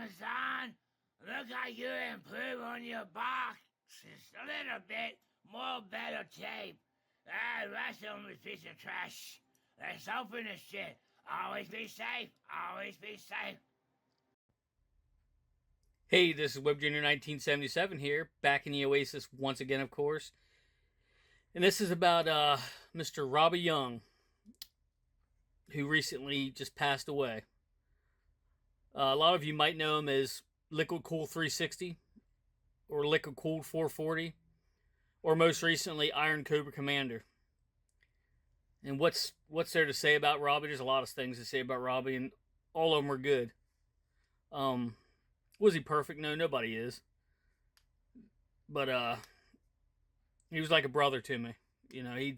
son. Look like you improved on your box. Just a little bit more better tape. Rest of them is a piece of trash. Let's open this shit. Always be safe. Always be safe. Hey, this is Web Junior 1977 here, back in the Oasis once again, of course. And this is about Mr. Robbie Young, who recently just passed away. A lot of you might know him as Liquid Cool 360 or Liquid Cool 440, or most recently Iron Cobra Commander. And what's there to say about Robbie? There's a lot of things to say about Robbie, and all of them are good. Was he perfect? No, nobody is. But he was like a brother to me. You know, he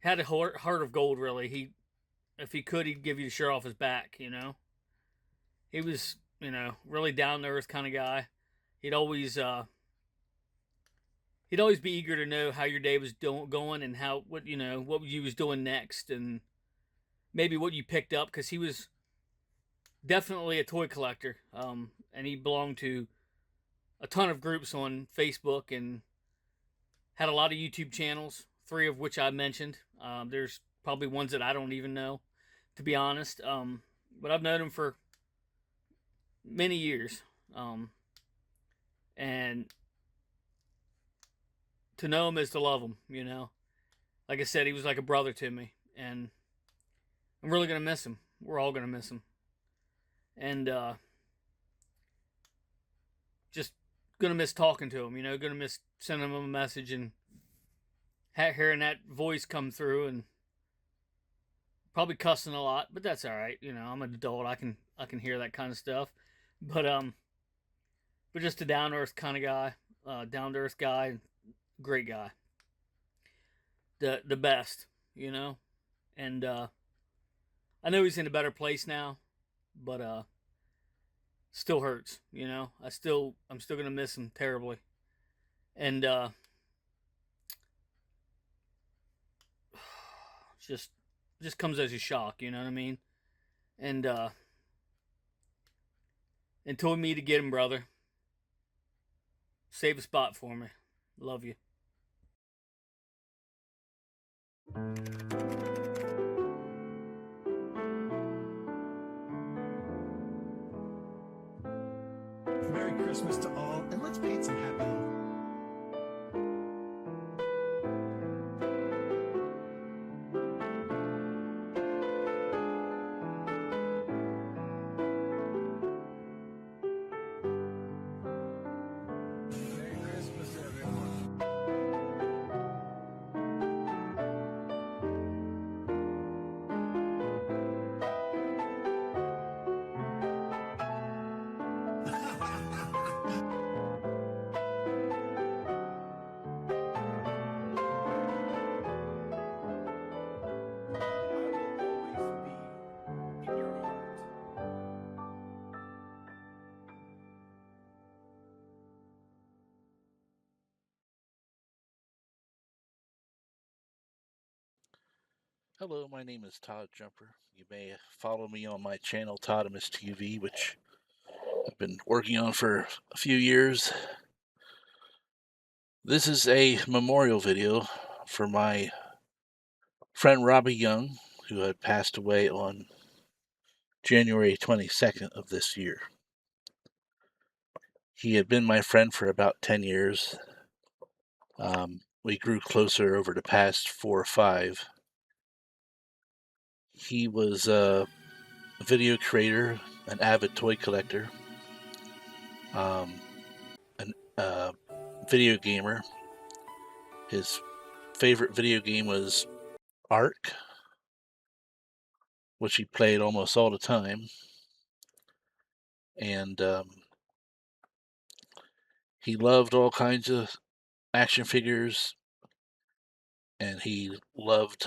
had a heart of gold. Really, if he could, he'd give you the shirt off his back. You know, he was really down to earth kind of guy. He'd always be eager to know how your day was going and what you was doing next, and maybe what you picked up, because he was definitely a toy collector. And he belonged to a ton of groups on Facebook and had a lot of YouTube channels, 3 of which I mentioned. There's probably ones that I don't even know, to be honest. But I've known him for many years. And to know him is to love him, you know. Like I said, he was like a brother to me. And I'm really going to miss him. We're all going to miss him. And just going to miss talking to him, going to miss sending him a message and hearing that voice come through, and probably cussing a lot, but that's all right. I'm an adult. I can hear that kind of stuff. But just a down to earth kind of guy, down to earth guy, great guy. The best, and I know he's in a better place now, but still hurts. I'm still gonna miss him terribly, and just comes as a shock, you know what I mean? And told me to get him, brother. Save a spot for me. Love you. Merry Christmas to all, and let's paint some happy. Hello, my name is Todd Jumper. You may follow me on my channel, Toddimustoys, which I've been working on for a few years. This is a memorial video for my friend Robbie Young, who had passed away on January 22nd of this year. He had been my friend for about 10 years. We grew closer over the past 4 or 5. He was a video creator, an avid toy collector, a video gamer. His favorite video game was Ark, which he played almost all the time. And he loved all kinds of action figures, and he loved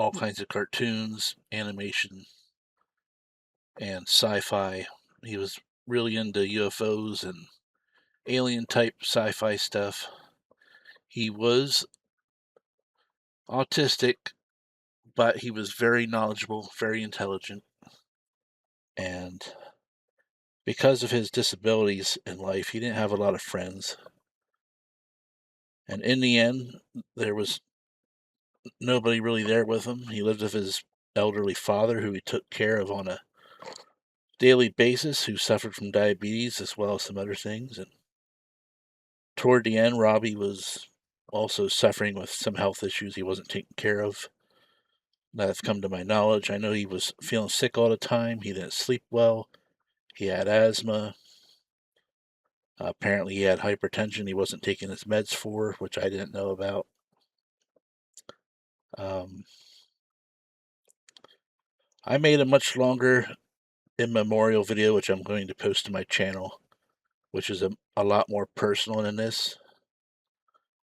all kinds of cartoons, animation, and sci-fi. He was really into UFOs and alien type sci-fi stuff. He was autistic, but he was very knowledgeable, very intelligent, And because of his disabilities in life, he didn't have a lot of friends. And in the end, there was nobody really there with him. He lived with his elderly father, who he took care of on a daily basis, who suffered from diabetes as well as some other things. And toward the end, Robbie was also suffering with some health issues he wasn't taking care of. That's come to my knowledge. I know he was feeling sick all the time. He didn't sleep well. He had asthma. Apparently, he had hypertension he wasn't taking his meds for, which I didn't know about. I made a much longer in memorial video, which I'm going to post to my channel, which is a lot more personal than this.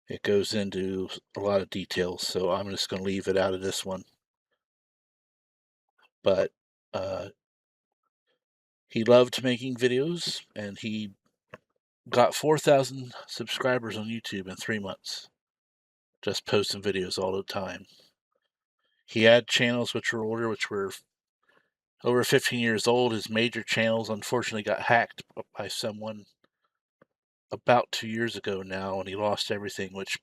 It goes into a lot of details, so I'm just going to leave it out of this one. But he loved making videos, and he got 4,000 subscribers on YouTube in 3 months, just posting videos all the time. He had channels which were older, which were over 15 years old. His major channels unfortunately got hacked by someone about 2 years ago now, and he lost everything, which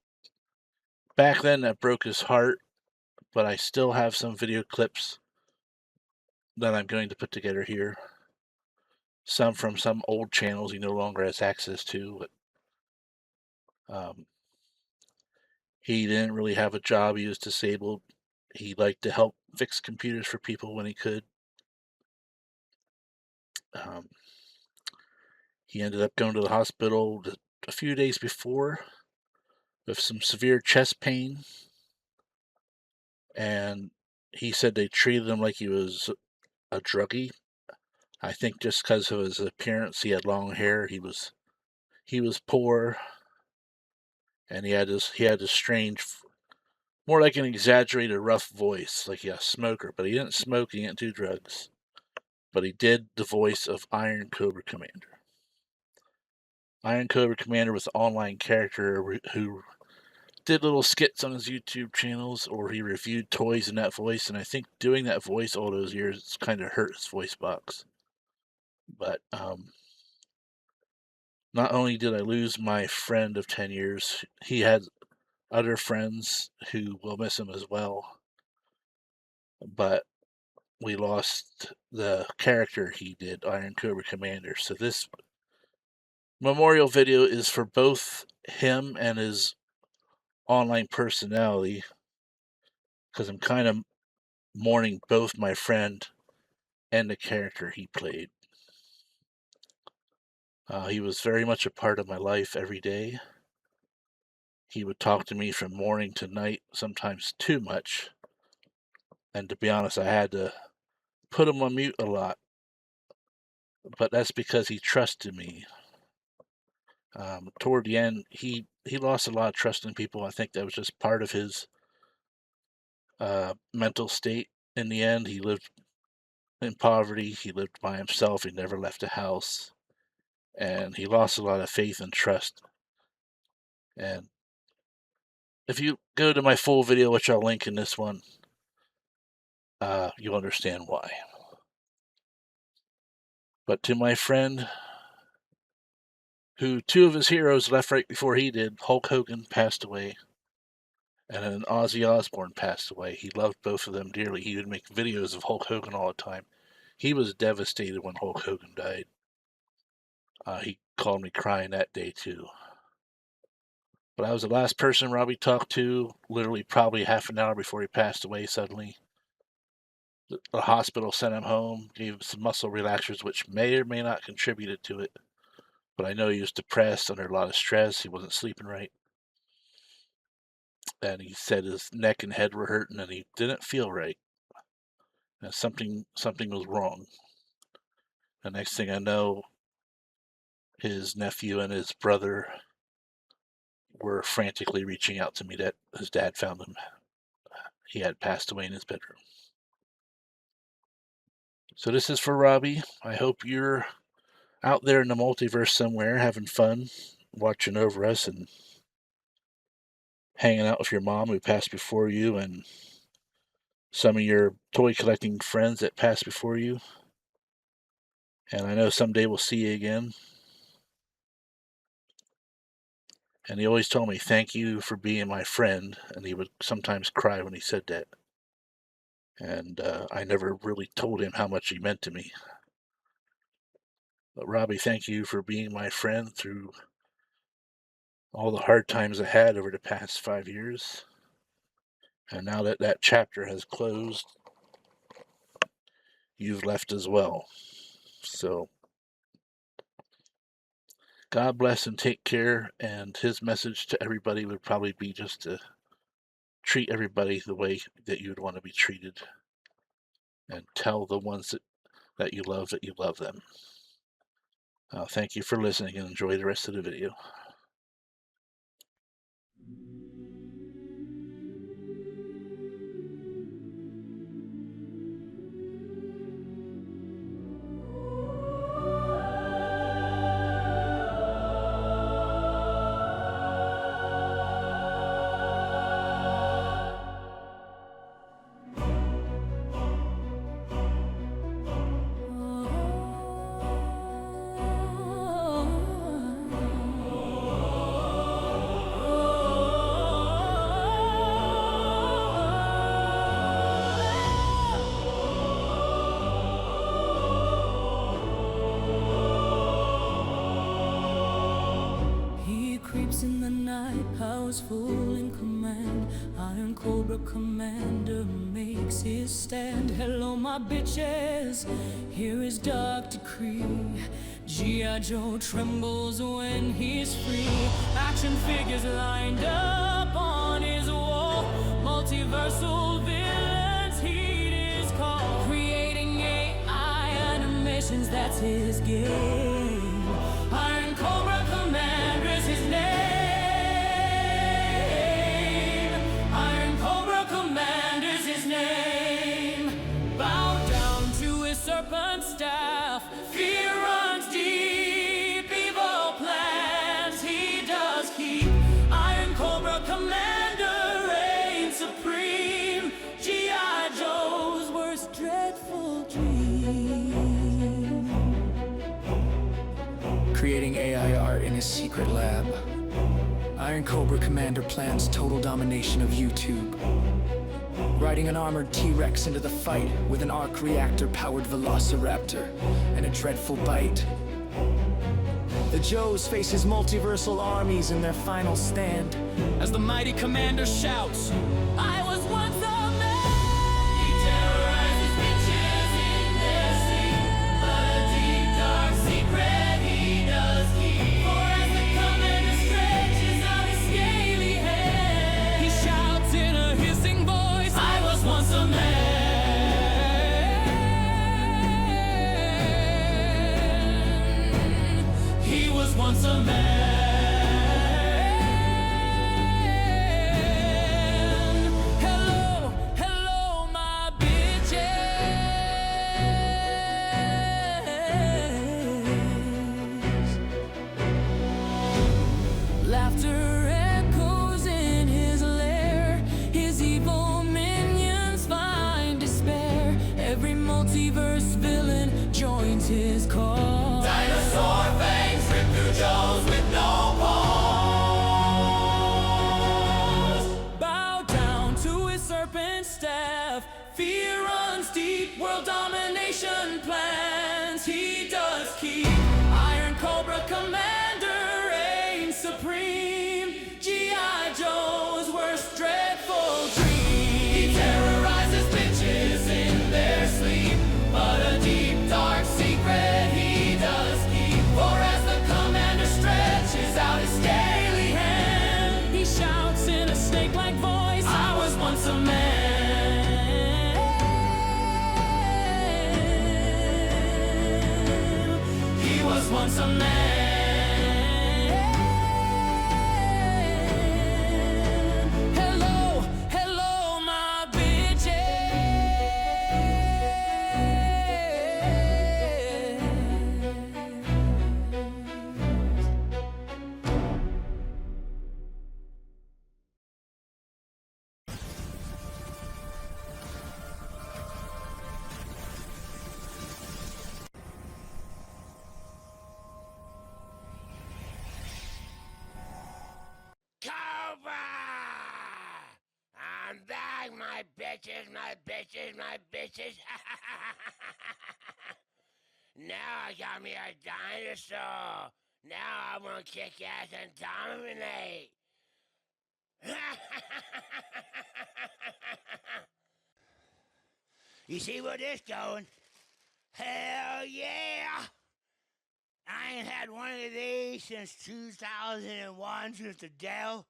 back then that broke his heart. But I still have some video clips that I'm going to put together here. Some from some old channels he no longer has access to. But he didn't really have a job. He was disabled. He liked to help fix computers for people when he could. He ended up going to the hospital a few days before with some severe chest pain. And he said they treated him like he was a druggie. I think just because of his appearance, he had long hair. He was poor, and he had this strange, more like an exaggerated rough voice, like a smoker. But he didn't smoke. He didn't do drugs. But he did the voice of Iron Cobra Commander. Iron Cobra Commander was an online character who did little skits on his YouTube channels, or he reviewed toys in that voice. And I think doing that voice all those years kind of hurt his voice box. But not only did I lose my friend of 10 years, he had other friends who will miss him as well. But we lost the character he did, Iron Cobra Commander. So this memorial video is for both him and his online personality, because I'm kind of mourning both my friend and the character he played. He was very much a part of my life every day. He would talk to me from morning to night, sometimes too much. And to be honest, I had to put him on mute a lot. But that's because he trusted me. Toward the end, he lost a lot of trust in people. I think that was just part of his mental state. In the end, he lived in poverty. He lived by himself. He never left the house. And he lost a lot of faith and trust. And if you go to my full video, which I'll link in this one, you'll understand why. But to my friend, who two of his heroes left right before he did, Hulk Hogan passed away, and then Ozzy Osbourne passed away. He loved both of them dearly. He would make videos of Hulk Hogan all the time. He was devastated when Hulk Hogan died. He called me crying that day too. But I was the last person Robbie talked to, literally probably half an hour before he passed away suddenly. The hospital sent him home, gave him some muscle relaxers, which may or may not contributed to it. But I know he was depressed, under a lot of stress. He wasn't sleeping right. And he said his neck and head were hurting, and he didn't feel right. And something was wrong. The next thing I know, his nephew and his brother were frantically reaching out to me that his dad found him. He had passed away in his bedroom. So this is for Robbie. I hope you're out there in the multiverse somewhere having fun, watching over us and hanging out with your mom who passed before you and some of your toy collecting friends that passed before you. And I know someday we'll see you again. And he always told me, thank you for being my friend. And he would sometimes cry when he said that. And I never really told him how much he meant to me. But Robbie, thank you for being my friend through all the hard times I had over the past 5 years. And now that that chapter has closed, you've left as well. So God bless and take care. And his message to everybody would probably be just to treat everybody the way that you would want to be treated. And tell the ones that you love them. Thank you for listening and enjoy the rest of the video. In the night, powers full in command. Iron Cobra commander makes his stand. Hello, my bitches, here is dark decree. G.I. Joe trembles when he's free. Action figures lined up on his wall. Multiversal villains heed his call. Creating AI animations, that's his game. Iron Cobra commander's his name. Serpent staff, fear runs deep, evil plans he does keep. Iron Cobra commander reigns supreme, G.I. Joe's worst dreadful dream. Creating AI art in his secret lab. Iron Cobra commander plans total domination of YouTube. Riding an armored T-Rex into the fight with an arc reactor-powered velociraptor and a dreadful bite. The Joes face his multiversal armies in their final stand as the mighty commander shouts, I was once a man! He terrorizes bitches in their sleep, but a deep dark secret he does keep. For as the commander stretches out his scaly head, he shouts in a hissing voice, I was once a man. He was once a man. Hello, hello, my bitches. Laughter echoes in his lair. His evil minions find despair. Every multiverse villain joins his call. Dinosaur fangs rip through Joes with no pause. Bow down to his serpent staff. Fear runs deep, world domination plans he does keep. Iron Cobra commander reigns supreme, G.I. Joe's worst dreadful dream. He terrorizes bitches in their sleep, but a deep dark secret he does keep. For as the commander stretches out his scaly hand, he shouts in a snake-like voice, I was once a man. He was once a man. Hello, hello, my bitches. I'm back, my bitches, my bitches, my bitches. Now I got me a dinosaur. Now I'm gonna kick ass and dominate. You see where this going? Hell yeah! I ain't had one of these since 2001, since the Dell.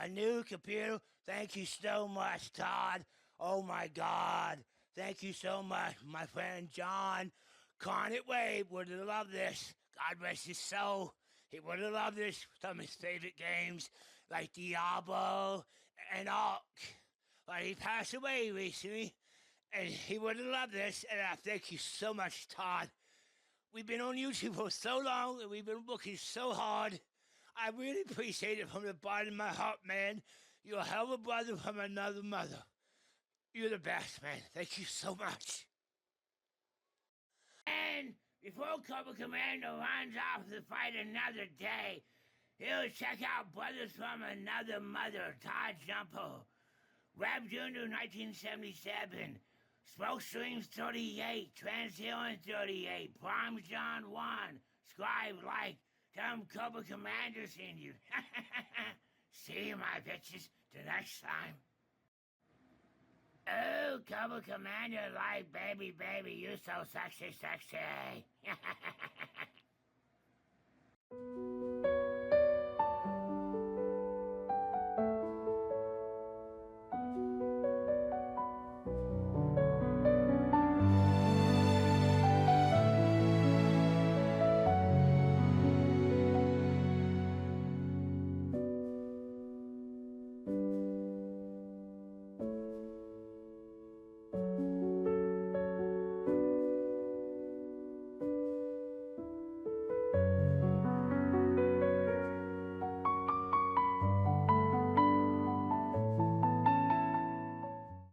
A new computer. Thank you so much, Todd. Oh my God. Thank you so much, my friend John. Carnate Wave would have loved this. God rest his soul. He would have loved this. Some of his favorite games, like Diablo and Ark. But he passed away recently, and he would have loved this. And I thank you so much, Todd. We've been on YouTube for so long, and we've been working so hard. I really appreciate it from the bottom of my heart, man. You're a hell of a brother from another mother. You're the best, man. Thank you so much. And before Cobra Commander runs off to fight another day, he'll check out Brothers from Another Mother, Todd Jumper, Rap Junior 1977, Smoke Streams 38, Transhealing 38, Prime John 1, Scribe Like, tell him Cobra Commander seen you. See you, my bitches, till next time. Oh, Cobra Commander, like, baby, baby, you so sexy, sexy.